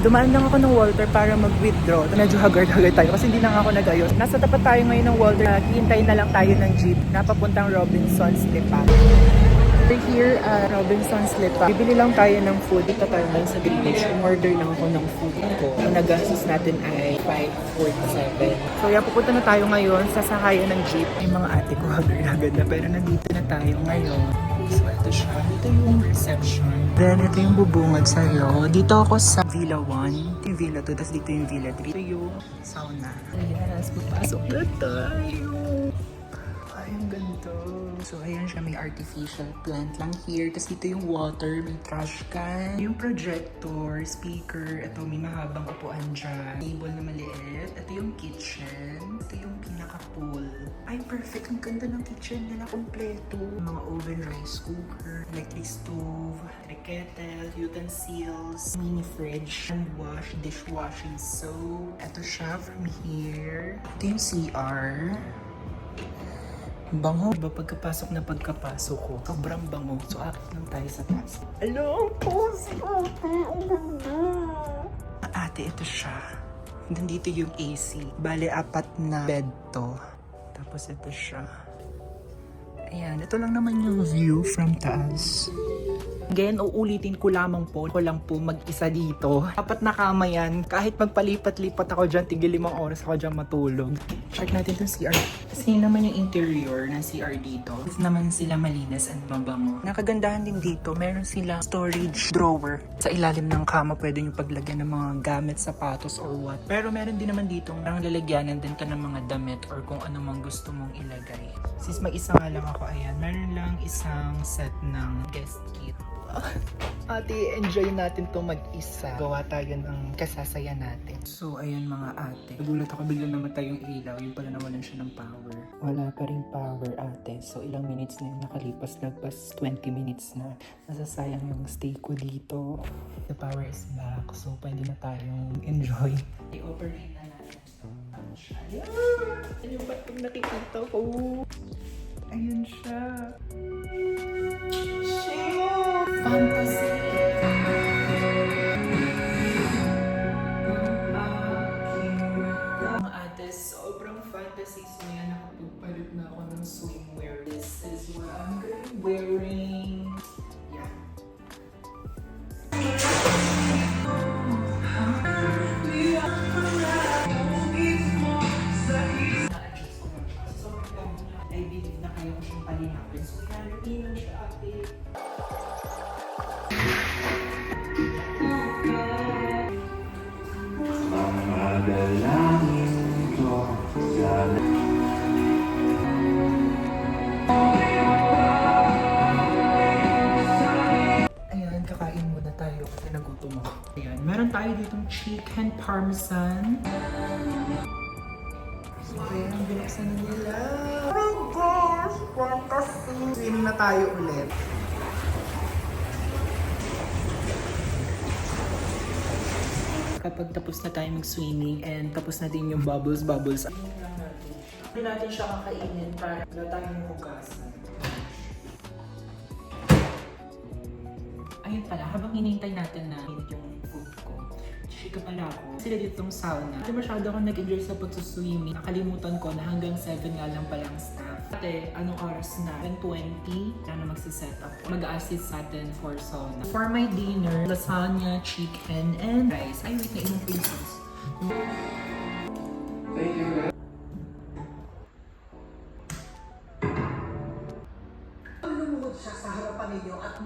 Dumaan lang ako ng Walter para mag-withdraw. Medyo haggard-haggard tayo kasi hindi lang ako nag-ayos. Nasa tapat tayo ngayon ng Walter. Hihintay na lang tayo ng jeep na papuntang Robinson's Lipa. We're here at Robinson's Lipa. Bibili lang tayo ng food. Dito tayo ngayon sa Greenwich. Order lang ako ng food ko. Ang nagastos natin ay 547. So yan, pupunta na tayo ngayon. Sasakayan ng jeep. Yung mga ate ko haggard-haggard na. Pero nandito na tayo ngayon. So ito siya. Ito yung reception. Then ito yung bubungad sa'yo. Dito ako sa Villa 1. Ito yung Villa 2. Tapos dito yung Villa 3. Ito yung sauna. Yes, papasok na tayo. Ay, ang ganito. So ayan siya. May artificial plant lang here. Tapos dito yung water. May trash can. Yung projector, speaker. Ito may mahabang upuan dyan. Table na maliit. Ito yung kitchen. Ito yung pinaka-pool. Ay, perfect. Ang ganda ng kitchen nila. Kompleto. Mga oven, rice cooker, electric stove, kettle, utensils, mini fridge, hand wash, dishwashing soap. Ito siya from here. Ito yung CR. Bango. Diba pagkapasok ko, sobrang bango. So, akit lang tayo sa taas. Hello, cozy ate. Ang ganda. Ate, ito siya. Nandito yung AC. Bale, 4 na bed to. Tapos ito siya. Ayan, ito lang naman yung view from taas. Again, uulitin ko lamang po. Ako lang po mag-isa dito. 4 na kama yan. Kahit magpalipat-lipat ako dyan, tigil 5 oras ako dyan matulog. Check natin itong CR. Kasi naman yung interior ng CR dito. Kasi naman sila malinis and mabango. Nakagandahan din dito, meron sila storage drawer. Sa ilalim ng kama, pwede nyo paglagyan ng mga gamit, sapatos or what. Pero meron din naman dito, parang lalagyanan din ka ng mga damit or kung ano mang gusto mong ilagay. Since mag-isa nga lang ako, ayan, meron lang isang set ng guest kit. Ate, enjoy natin to mag-isa. Gawa tayo ng kasasaya natin. So, ayan mga ate. Nagulat ako biglang namatay yung ilaw. Yung pala nawalan siya ng power. Wala pa rin power, ate. So, ilang minutes na yung nakalipas. Lagpas 20 minutes na. Nasasayang yung stay ko dito. The power is back. So, pwede na tayong enjoy. I-operate na natin. Ayan! Ayan yung batong nakikita ko. Ayan siya. Fantasy. Mga ate, sobrang fantasy. So yan, nakapagpalit na ako ng swimwear. This is what I'm wearing. Yeah. I believe na kaya ko siyang palinapin. So yan, hindi lang siya ate. Dalangin ko sana. Ayan, kakain muna tayo kasi nagutom ako. Ayan, meron tayo ditong chicken parmesan. So, ayan, binuksan na nila. Oh my gosh, fantasy! Swimming na tayo ulit. Kapag tapos na tayo mag-swimming and tapos na din yung bubbles. Hindi natin siya kakainin para wala tayong hugasan. Ayun pala, habang hinihintay natin na hinit yung food ko, chika pala ako. Sila ditong sauna. Kasi masyado ako nag-enjoy sa pagsuswimming. Nakalimutan ko na hanggang 7 nga lang palang staff. Ate, anong oras na? 10:20 na magsiset up. Mag-assist sa atin for sauna. For my dinner, lasagna, chicken, and rice. Ay, wait, nainom ko yung sauce. Thank you. Lumuhod siya sa harapan ninyo at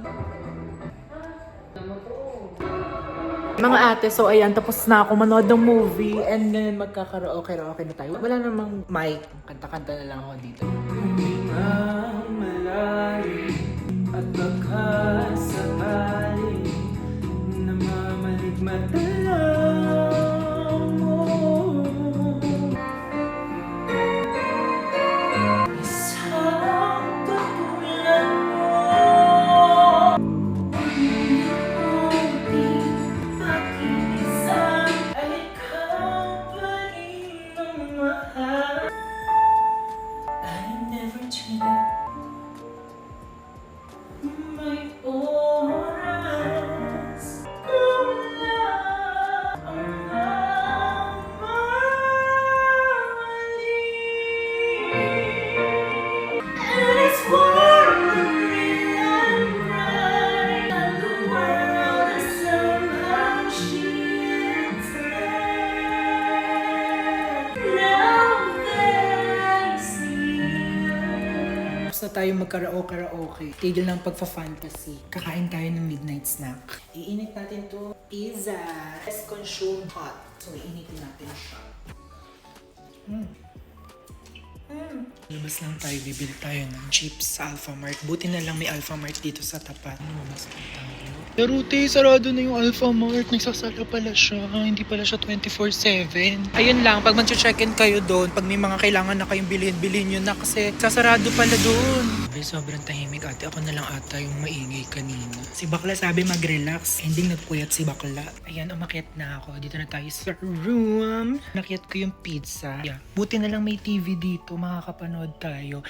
mga ate, so ayan, tapos na ako manood ng movie and then magkakaraoke na tayo. Wala namang mic, kanta-kanta na lang ako dito. Ang malalim at baka sakali na mamaligmata lang mo. Isang kapulan mo. My oras, tayo magkaraoke. Tigil ng pagfa-fantasy. Kakain tayo ng midnight snack. Iinit natin to pizza. Let's consume hot. So, iinitin natin siya. Labas lang tayo, bibili tayo ng chips sa Alphamart. Buti na lang may Alphamart dito sa tapat. Lumabas lang tayo. Pero sarado na yung Alphamart. Nagsasara pala siya. Hindi pala siya 24/7. Ayun lang, pag mag-check-in kayo doon, pag may mga kailangan na kayong bilhin nyo na kasi sasarado pala doon. Sobrang tahimik ate. Ako na lang ata yung maingay kanina. Si Bakla sabi mag-relax. Ending nagpuyat si Bakla. Ayan, umakyat na ako. Dito na tayo sa room. Nakyat ko yung pizza. Yeah. Buti na lang may TV dito. Makakapanood tayo.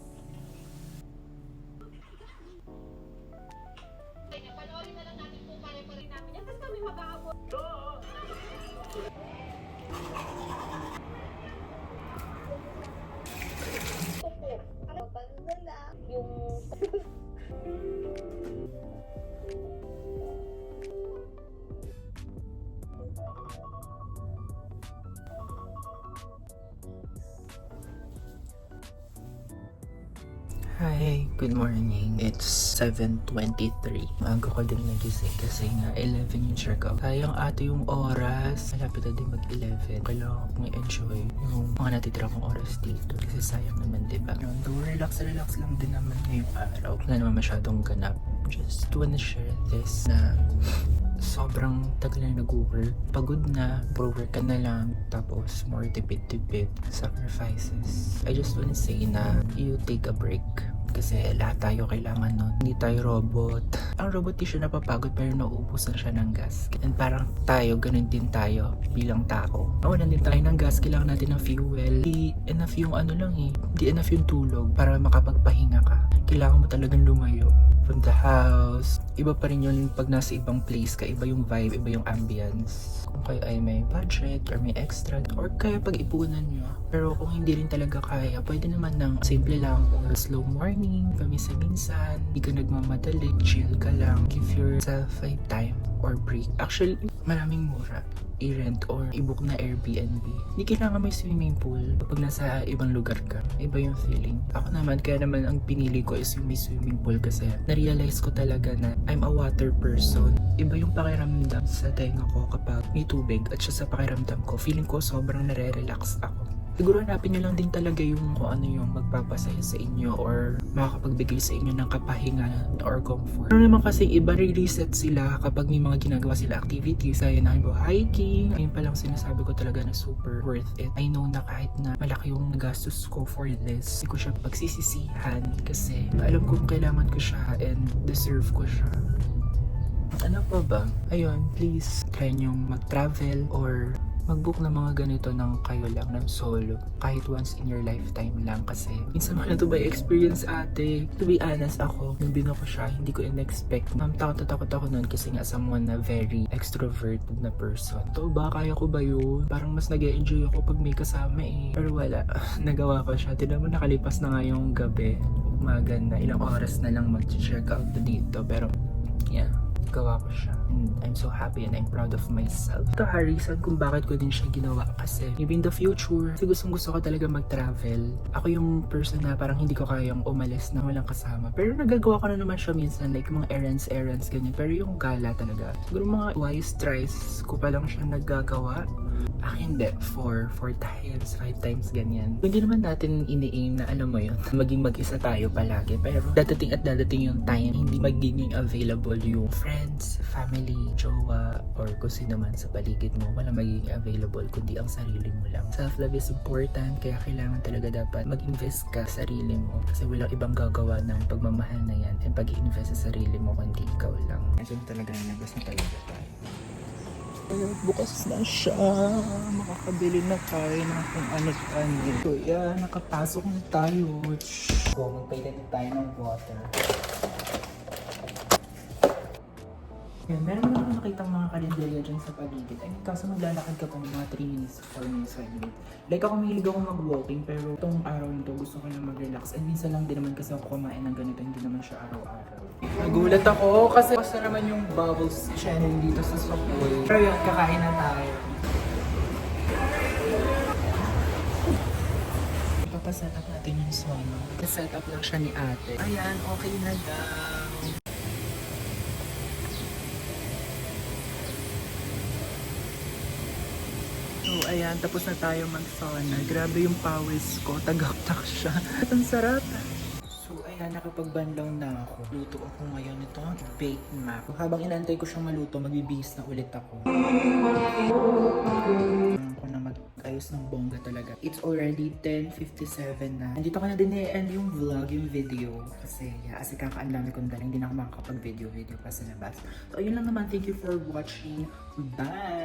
Hi, good morning. It's 7:23. Maaga ko din nagising kasi nga 11 yung check-up. Sayang ate yung oras. Malapit na din mag-11. Kailangan kong i-enjoy yung mga natitira kong oras dito. Kasi sayang naman, diba? Though relax lang din naman ngayong araw. Wala naman masyadong ganap. Just wanna share this na sobrang tagal na nag-work. Pagod na, pro-work ka na lang. Tapos more tipid-tipid, sacrifices. I just wanna say na you take a break. Kasi lahat tayo kailangan nun. Hindi tayo robot. Ang robot di siya napapagod pero nauubos na siya ng gas. And parang tayo, ganun din tayo bilang tao. Nawalan din tayo ng gas, kailangan natin ng fuel. Di enough yung di enough yung tulog para makapagpahinga ka. Kailangan mo talagang lumayo from the house. Iba pa rin yun pag nasa ibang place ka. Iba yung vibe, iba yung ambience. Kung kayo ay may budget or may extra or kaya pag-ipunan nyo. Pero kung hindi rin talaga kaya, pwede naman ng simple lang or slow morning, paminsan-minsan, hindi ka nagmamadali, chill ka lang, give yourself a time or break. Actually, maraming mura. I-rent or i-book na Airbnb. Hindi kailangan may swimming pool kapag nasa ibang lugar ka. Iba yung feeling. Ako naman, kaya naman ang pinili ko is yung may swimming pool kasi na-realize ko talaga na I'm a water person. Iba yung pakiramdam sa tenga ko kapag may tubig at siya sa pakiramdam ko. Feeling ko sobrang nare-relax ako. Siguro hanapin nyo lang din talaga yung kung ano yung magpapasaya sa inyo or makakapagbigay sa inyo ng kapahingan or comfort. Pero naman kasi iba re-reset sila kapag may mga ginagawa sila activities. Ayun na hiking. Ayun pa lang sinasabi ko talaga na super worth it. I know na kahit na malaki yung nagastos ko for this, hindi ko siya pagsisisihan kasi alam kong kailangan ko siya and deserve ko siya. Ano pa ba? Ayun, please try nyo mag-travel or mag-book ng mga ganito ng kayo lang, ng solo. Kahit once in your lifetime lang kasi minsan ko na ito by experience ate. To be honest ako, nung bino ko siya, hindi ko in-expect. Takot ako nun kasi nga someone na very extroverted na person. To ba, kaya ko ba yun? Parang mas nag-enjoy ako pag may kasama eh. Pero wala, nagawa ko siya. Tignan mo, nakalipas na nga yung gabi. Umaga na, ilang oras na lang mag-check out dito. Pero, yeah. Gawa ko siya. And I'm so happy and I'm proud of myself. Ito reason kung bakit ko din siya ginawa kasi maybe in the future, kasi gusto ko talaga mag-travel. Ako yung person na parang hindi ko kayang umalis na walang kasama. Pero nagagawa ko na naman siya minsan, like mga errands, ganyan. Pero yung gala talaga, siguro mga twice, thrice ko pa lang siya nagagawa. Hindi, 4 times, 5 times ganyan. Hindi naman natin ini-aim na alam mo yun, maging mag-isa tayo palagi. Pero dadating yung time, hindi magiging available yung friends, family, jowa, or kung sino man sa paligid mo. Wala magiging available kundi ang sarili mo lang. Self-love is important, kaya kailangan talaga dapat mag-invest ka sa sarili mo. Kasi walang ibang gagawa ng pagmamahal na yan and pag-invest sa sarili mo kundi ikaw lang. Kasi talaga nabas na talaga tayo. Bukas na siya. Makakabili na tayo ng kung ano-ano. So yeah, nakapasok na tayo. Magpailan na tayo ng water. Yan, meron naman nakita mga karinderya dyan sa paligid. I mean, kaso maglalakad ka pa ng mga 3 minutes, 4 minutes, 5 minutes. Like ako mahilig ako mag-walking, pero itong araw nito gusto ko lang mag-relax. And minsan lang din naman kasi ako kumain ng ganito, hindi naman siya araw-araw. Nagulat ako kasi basta naman yung bubbles channel dito sa Subway. Pero yun, kakain na tayo. Ito papaset up natin yung sauna. Set up lang siya ni ate. Ayan, okay na daw. So, ayan, tapos na tayo mag-sauna. Grabe yung pawis ko. Tagaktak siya. At ang sarap. So, ayan, nakapagbanlaw na ako. Luto ako ngayon ito, baked mac. Habang inantay ko siyang maluto, magbibihis na ulit ako. Ako na mag-ayos ng bongga talaga. It's already 10:57 na. Nandito ko na din i-end yung vlog, yung video. Kasi, kasi kakaanlami kong dala. Hindi na ako makakapag-video pa sa labas. So, ayun lang naman. Thank you for watching. Bye!